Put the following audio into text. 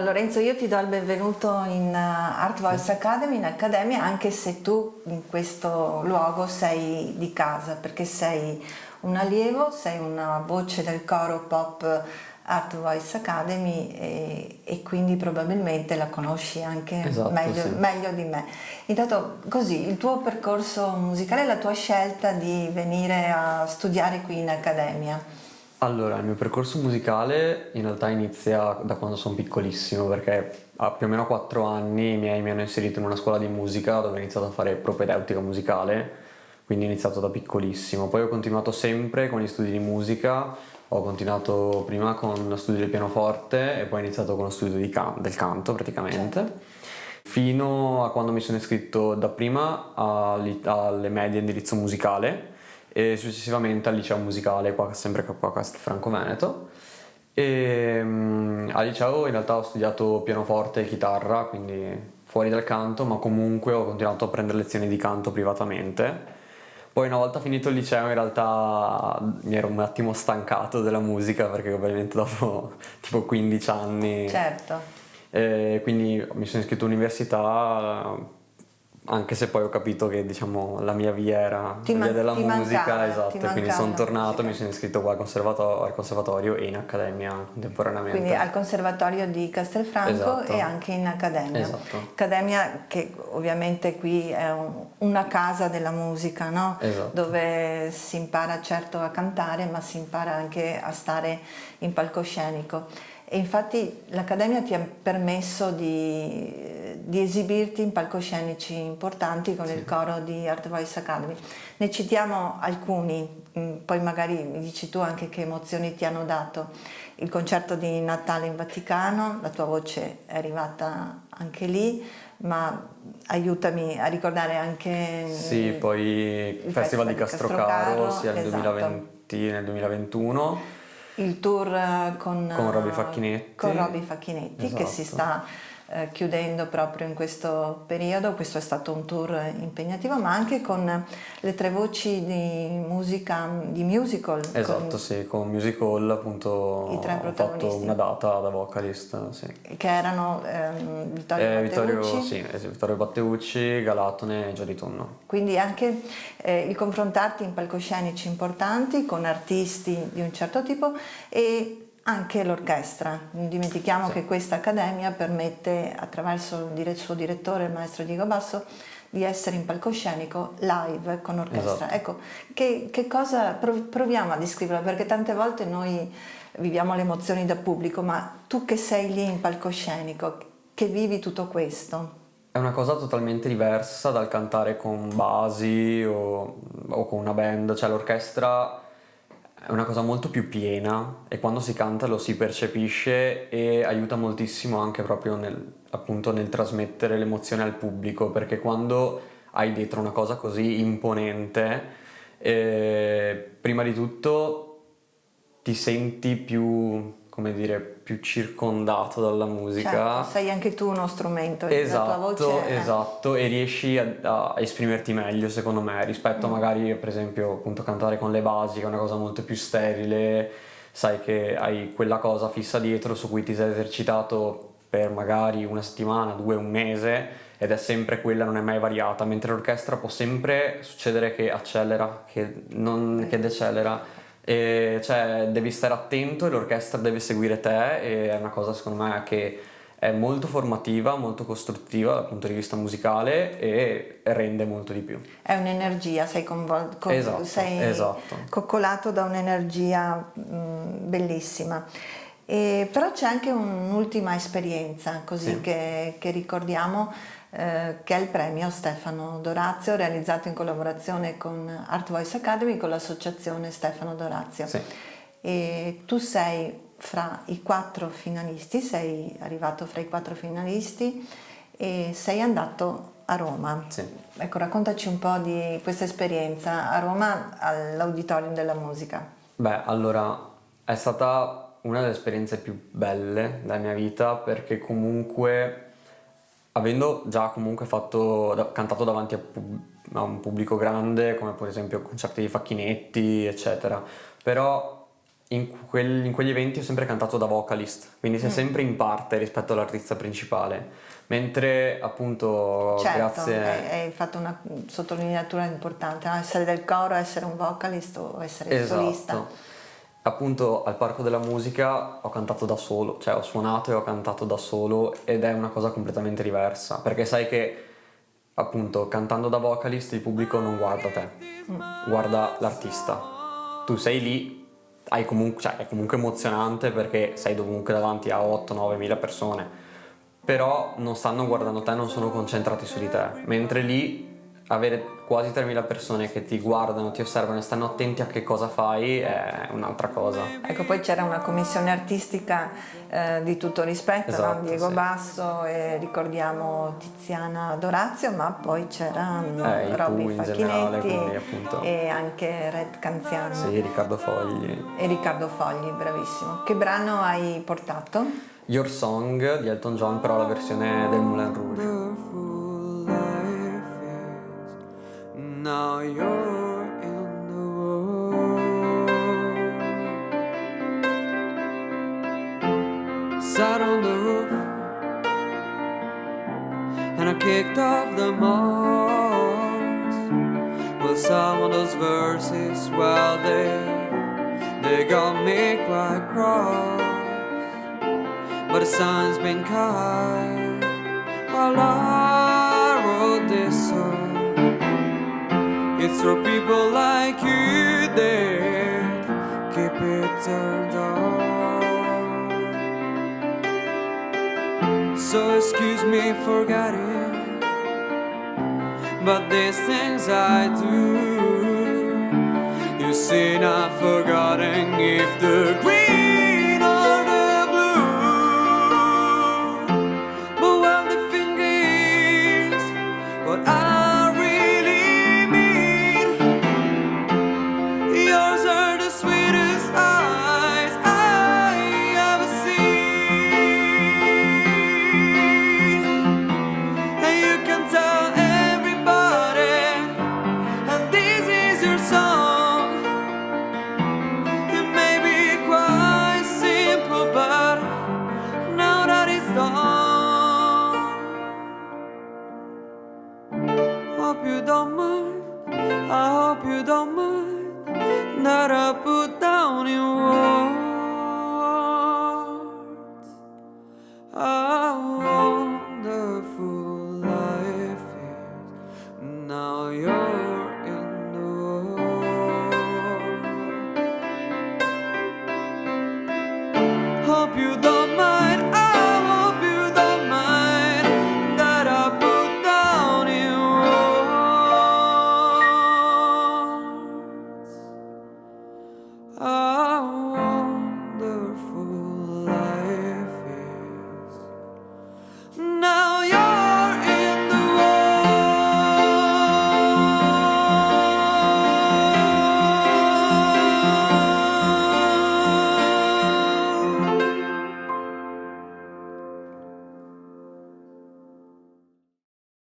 Allora Lorenzo, io ti do il benvenuto in Art Voice Academy, in Accademia, anche se tu in questo luogo sei di casa, perché sei un allievo, sei una voce del coro pop Art Voice Academy e quindi probabilmente la conosci anche Esatto, sì. meglio di me. Intanto così, il tuo percorso musicale, la tua scelta di venire a studiare qui in Accademia. Allora, il mio percorso musicale in realtà inizia da quando sono piccolissimo, perché a più o meno 4 anni i miei mi hanno inserito in una scuola di musica dove ho iniziato a fare propedeutica musicale, quindi ho iniziato da piccolissimo. Poi ho continuato sempre con gli studi di musica, ho continuato prima con lo studio del pianoforte e poi ho iniziato con lo studio del canto praticamente. Fino a quando mi sono iscritto dapprima alle medie indirizzo musicale e successivamente al liceo musicale, sempre qua a Castelfranco Veneto. Al liceo in realtà ho studiato pianoforte e chitarra, quindi fuori dal canto, ma comunque ho continuato a prendere lezioni di canto privatamente. Poi una volta finito il liceo in realtà mi ero un attimo stancato della musica perché ovviamente dopo tipo 15 anni, Certo. quindi mi sono iscritto all'università, anche se poi ho capito che diciamo la mia via era la via della Ti musica, ti esatto, e quindi mancava sono la tornato, musica. mi sono iscritto qua al conservatorio e in accademia Quindi contemporaneamente. al Conservatorio di Castelfranco e Esatto, anche in Accademia. esatto, Accademia che ovviamente qui è una casa della musica, no? esatto. Dove si impara certo a cantare, ma si impara anche a stare in palcoscenico. E infatti l'Accademia ti ha permesso di esibirti in palcoscenici importanti con il Sì. coro di Art Voice Academy. Ne citiamo alcuni, poi magari mi dici tu anche che emozioni ti hanno dato. Il concerto di Natale in Vaticano, la tua voce è arrivata anche lì, ma aiutami a ricordare anche Sì, poi il Festival di Festival di Castrocaro sia nel esatto. 2020 e nel 2021 Il tour con Roby con Facchinetti, Roby Facchinetti che si esatto. sta chiudendo proprio in questo periodo. Questo è stato un tour impegnativo, ma anche con le tre voci di musica, di musical, Esatto, con sì, con Music Hall appunto i tre ho fatto una protagonisti, data da vocalist, sì. che erano Vittorio Matteucci. Vittorio Batteucci, Galatone e Giordi Tonno. Quindi anche il confrontarti in palcoscenici importanti con artisti di un certo tipo e anche l'orchestra. Non dimentichiamo Sì, che questa accademia permette, attraverso il suo direttore, il maestro Diego Basso, di essere in palcoscenico live con orchestra. esatto. Ecco, che cosa proviamo a descriverla? Perché tante volte noi viviamo le emozioni da pubblico, ma tu che sei lì in palcoscenico, che vivi tutto questo. È una cosa totalmente diversa dal cantare con basi o con una band, cioè l'orchestra è una cosa molto più piena e quando si canta lo si percepisce e aiuta moltissimo anche proprio appunto nel trasmettere l'emozione al pubblico, perché quando hai dietro una cosa così imponente, prima di tutto ti senti più, come dire, più circondato dalla Certo, musica. sei anche tu uno strumento, la tua Esatto, voce è... esatto, e riesci a esprimerti meglio secondo me rispetto a magari per esempio appunto cantare con le basi che è una cosa molto più sterile, sai che hai quella cosa fissa dietro su cui ti sei esercitato per magari una settimana, due, un mese ed è sempre quella, non è mai variata, mentre l'orchestra può sempre succedere che accelera, che decelera. E cioè devi stare attento e l'orchestra deve seguire te e è una cosa secondo me che è molto formativa, molto costruttiva dal punto di vista musicale e rende molto di più. È un'energia, Esatto, sei esatto. coccolato da un'energia bellissima. Però c'è anche un'ultima esperienza, così Sì, che ricordiamo, che è il premio Stefano Dorazio, realizzato in collaborazione con Art Voice Academy, con l'associazione Stefano Dorazio. sì, E tu sei fra i 4 finalisti, sei arrivato fra i 4 finalisti e sei andato a Roma. sì. Ecco, raccontaci un po' di questa esperienza a Roma all'Auditorium della Musica. Beh, allora è stata una delle esperienze più belle della mia vita perché comunque avendo già comunque cantato davanti a un pubblico grande come per esempio concerti di Facchinetti eccetera, però in quegli eventi ho sempre cantato da vocalist, quindi sei sempre in parte rispetto all'artista principale. Mentre appunto Certo, grazie... hai fatto una sottolineatura importante, no? Essere del coro, essere un vocalist o essere il solista. Esatto. Appunto al Parco della Musica ho cantato da solo, cioè ho suonato e ho cantato da solo ed è una cosa completamente diversa, perché sai che appunto cantando da vocalist il pubblico non guarda te, guarda l'artista. Tu sei lì, cioè, è comunque emozionante perché sei dovunque davanti a 8-9 mila persone, però non stanno guardando te, non sono concentrati su di te, mentre lì avere quasi 3.000 persone che ti guardano, ti osservano e stanno attenti a che cosa fai è un'altra cosa. Ecco, poi c'era una commissione artistica di tutto rispetto, Esatto, no? Diego sì. Basso e ricordiamo Tiziana Dorazio, ma poi c'era I Robby Pooh in generale, Facchinetti quindi appunto... e anche Red Canziano. Sì, Riccardo Fogli. E Riccardo Fogli, bravissimo. Che brano hai portato? Your Song di Elton John, però la versione del Moulin Rouge. Now you're in the world. Sat on the roof and I kicked off the moss. Well, some of those verses, well, they got me quite cross. But the sun's been kind while I wrote this song. It's for people like you that keep it turned on. So excuse me for forgetting, but these things I do, you see, not forgotten if the green or the blue. But well, the thing is, what I yours are the sweetest eyes I ever seen, and you can tell everybody, and this is your song. It may be quite simple, but now that it's done, hope you don't mind, I hope you don't mind that I put down in words